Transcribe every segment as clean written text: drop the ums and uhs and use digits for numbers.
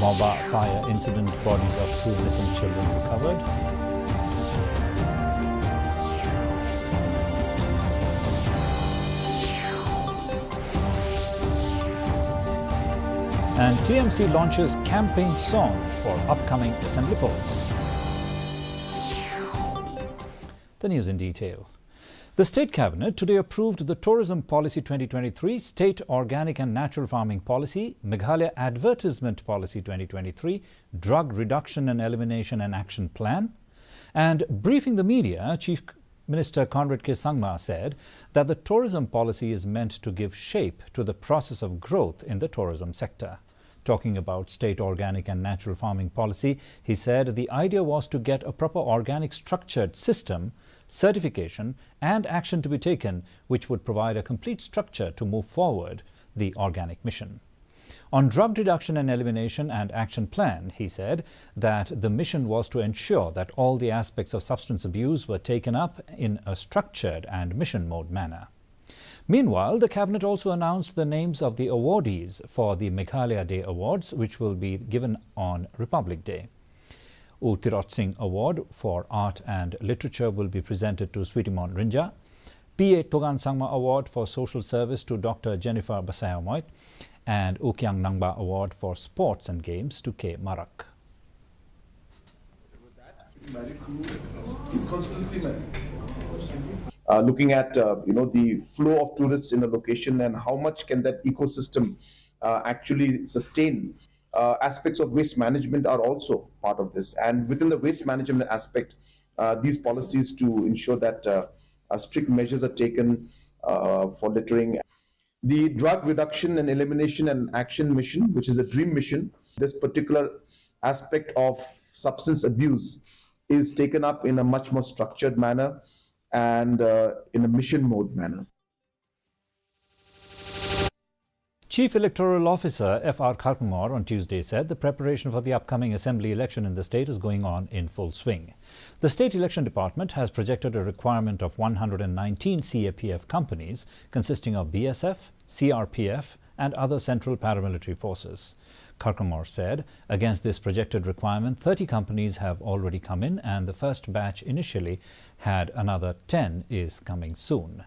Moba fire incident, bodies of 2 missing children recovered. And TMC launches campaign song for upcoming assembly polls. The news in detail. The State Cabinet today approved the Tourism Policy 2023, State Organic and Natural Farming Policy, Meghalaya Advertisement Policy 2023, Drug Reduction and Elimination and Action Plan. And briefing the media, Chief Minister Conrad K. Sangma said that the tourism policy is meant to give shape to the process of growth in the tourism sector. Talking about state organic and natural farming policy, he said the idea was to get a proper organic structured system, certification and action to be taken, which would provide a complete structure to move forward the organic mission. On drug reduction and elimination and action plan, he said that the mission was to ensure that all the aspects of substance abuse were taken up in a structured and mission mode manner. Meanwhile, the Cabinet also announced the names of the awardees for the Meghalaya Day Awards, which will be given on Republic Day. U Tirot Singh Award for Art and Literature will be presented to Sweetimon Rinja. P.A. Togan Sangma Award for Social Service to Dr. Jennifer Basayamoit, and U Kyang Nangba Award for Sports and Games to K. Marak. Looking at the flow of tourists in a location and how much can that ecosystem actually sustain. Aspects of waste management are also part of this, and within the waste management aspect, these policies to ensure that strict measures are taken for littering. The drug reduction and elimination and action mission, which is a dream mission, this particular aspect of substance abuse is taken up in a much more structured manner and in a mission mode manner. Chief Electoral Officer F.R. Kharkangor on Tuesday said the preparation for the upcoming assembly election in the state is going on in full swing. The State Election Department has projected a requirement of 119 CAPF companies consisting of BSF, CRPF and other central paramilitary forces. Kharkangor said against this projected requirement, 30 companies have already come in and the first batch initially had another 10 is coming soon.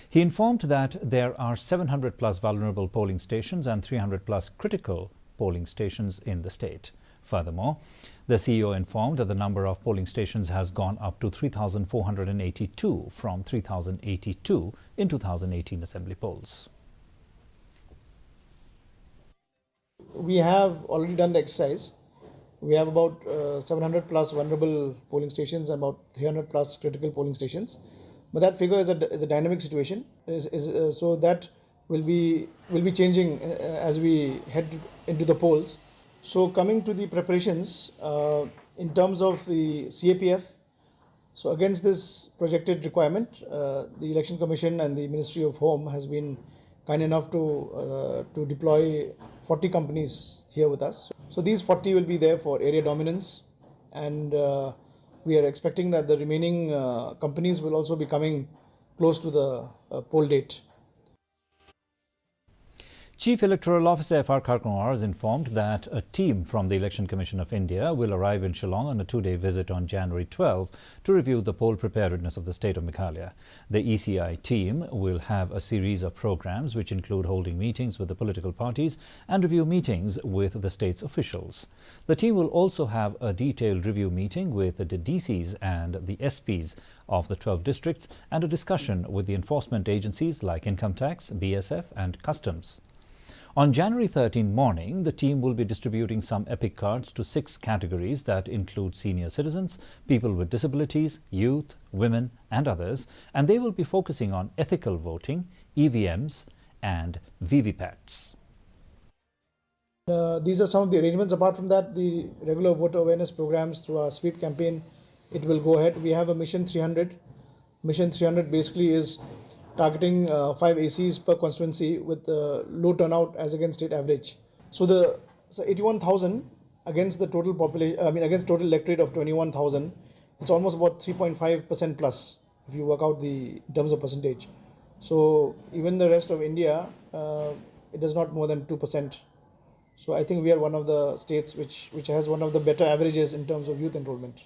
He informed that there are 700 plus vulnerable polling stations and 300 plus critical polling stations in the state. Furthermore, the CEO informed that the number of polling stations has gone up to 3,482 from 3,082 in 2018 assembly polls. We have already done the exercise. We have about 700 plus vulnerable polling stations and about 300 plus critical polling stations. But that figure is a dynamic situation, so that will be changing as we head into the polls. So coming to the preparations in terms of the CAPF, so against this projected requirement, the Election Commission and the Ministry of Home has been kind enough to deploy 40 companies here with us. So these 40 will be there for area dominance, and we are expecting that the remaining companies will also be coming close to the poll date. Chief Electoral Officer F.R. Kharkangor has informed that a team from the Election Commission of India will arrive in Shillong on a 2-day visit on January 12 to review the poll preparedness of the state of Meghalaya. The ECI team will have a series of programs which include holding meetings with the political parties and review meetings with the state's officials. The team will also have a detailed review meeting with the DCs and the SPs of the 12 districts and a discussion with the enforcement agencies like Income Tax, BSF and Customs. On January 13 morning, the team will be distributing some epic cards to 6 categories that include senior citizens, people with disabilities, youth, women and others, and they will be focusing on ethical voting, EVMs and VVPATs. These are some of the arrangements. Apart from that, the regular voter awareness programs through our sweep campaign, it will go ahead. We have a Mission 300. Mission 300 basically is targeting 5 ACs per constituency with low turnout as against state average. So 81,000 against the total population, against total electorate of 21,000, it's almost about 3.5% plus if you work out in terms of percentage. So even the rest of India, it is not more than 2%. So I think we are one of the states which has one of the better averages in terms of youth enrollment.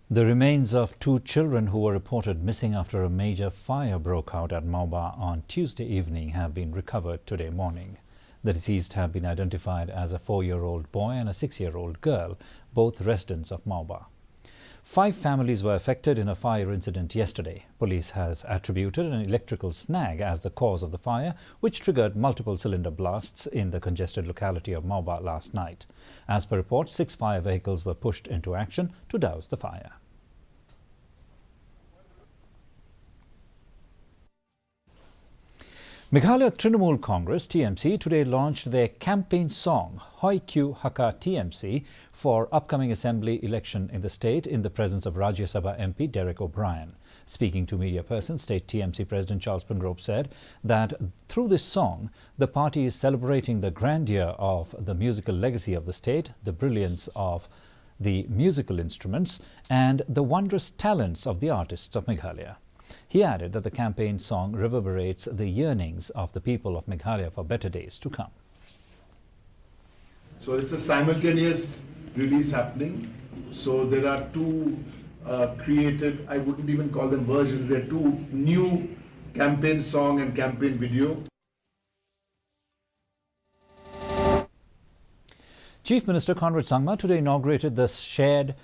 The remains of two children who were reported missing after a major fire broke out at Mauba on Tuesday evening have been recovered today morning. The deceased have been identified as a 4-year-old boy and a 6-year-old girl, both residents of Mauba. 5 families were affected in a fire incident yesterday. Police has attributed an electrical snag as the cause of the fire, which triggered multiple cylinder blasts in the congested locality of Mauba last night. As per reports, 6 fire vehicles were pushed into action to douse the fire. Meghalaya Trinamool Congress (TMC) today launched their campaign song Hoi Kyu Haka TMC for upcoming assembly election in the state in the presence of Rajya Sabha MP Derek O'Brien. Speaking to media persons, State TMC President Charles Pringrove said that through this song, the party is celebrating the grandeur of the musical legacy of the state, the brilliance of the musical instruments, and the wondrous talents of the artists of Meghalaya. He added that the campaign song reverberates the yearnings of the people of Meghalaya for better days to come. So it's a simultaneous release happening. So there are two created, I wouldn't even call them versions, there are two new campaign song and campaign video. Chief Minister Conrad Sangma today inaugurated the shared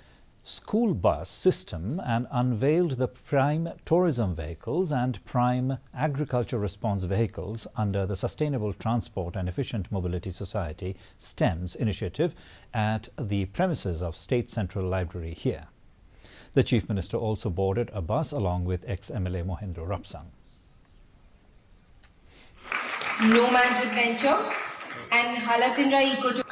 school bus system and unveiled the prime tourism vehicles and prime agriculture response vehicles under the Sustainable Transport and Efficient Mobility Society STEMS initiative at the premises of State Central Library here. The Chief Minister also boarded a bus along with ex-MLA Mohendra Rapsang. No Man's Adventure and Halatindra Eco.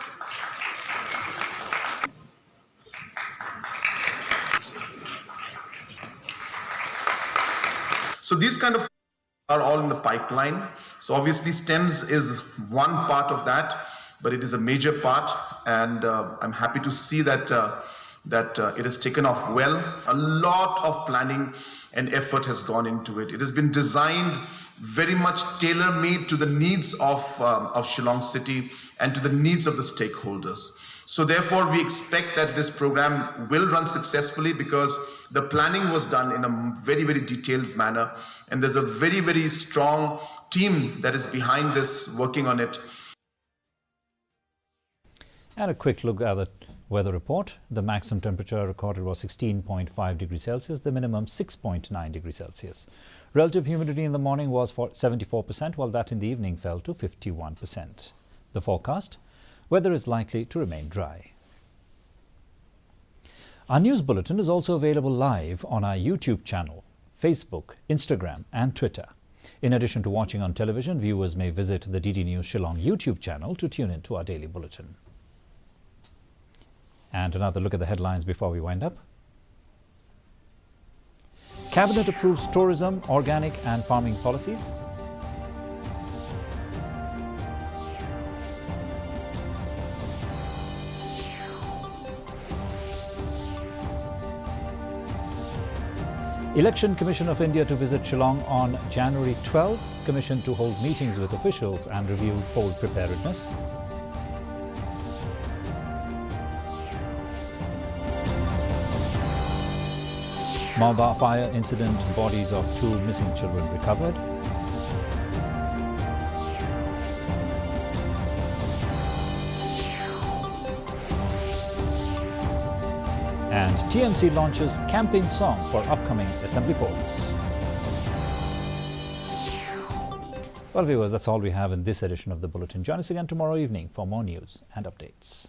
So these kind of are all in the pipeline. So obviously STEMS is one part of that, but it is a major part, and I'm happy to see that it has taken off well. A lot of planning and effort has gone into it. It has been designed very much tailor-made to the needs of Shillong City and to the needs of the stakeholders. So therefore, we expect that this program will run successfully because the planning was done in a very, very detailed manner. And there's a very, very strong team that is behind this, working on it. And a quick look at the weather report. The maximum temperature recorded was 16.5 degrees Celsius, the minimum 6.9 degrees Celsius. Relative humidity in the morning was 74%, while that in the evening fell to 51%. The forecast: weather is likely to remain dry. Our news bulletin is also available live on our YouTube channel, Facebook, Instagram and Twitter. In addition to watching on television, viewers may visit the DD News Shillong YouTube channel to tune in to our daily bulletin. And another look at the headlines before we wind up. Cabinet approves tourism, organic and farming policies. Election Commission of India to visit Shillong on January 12. Commission to hold meetings with officials and review poll preparedness. Mauba fire incident, bodies of 2 missing children recovered. And TMC launches campaign song for upcoming assembly polls. Well, viewers, that's all we have in this edition of the Bulletin. Join us again tomorrow evening for more news and updates.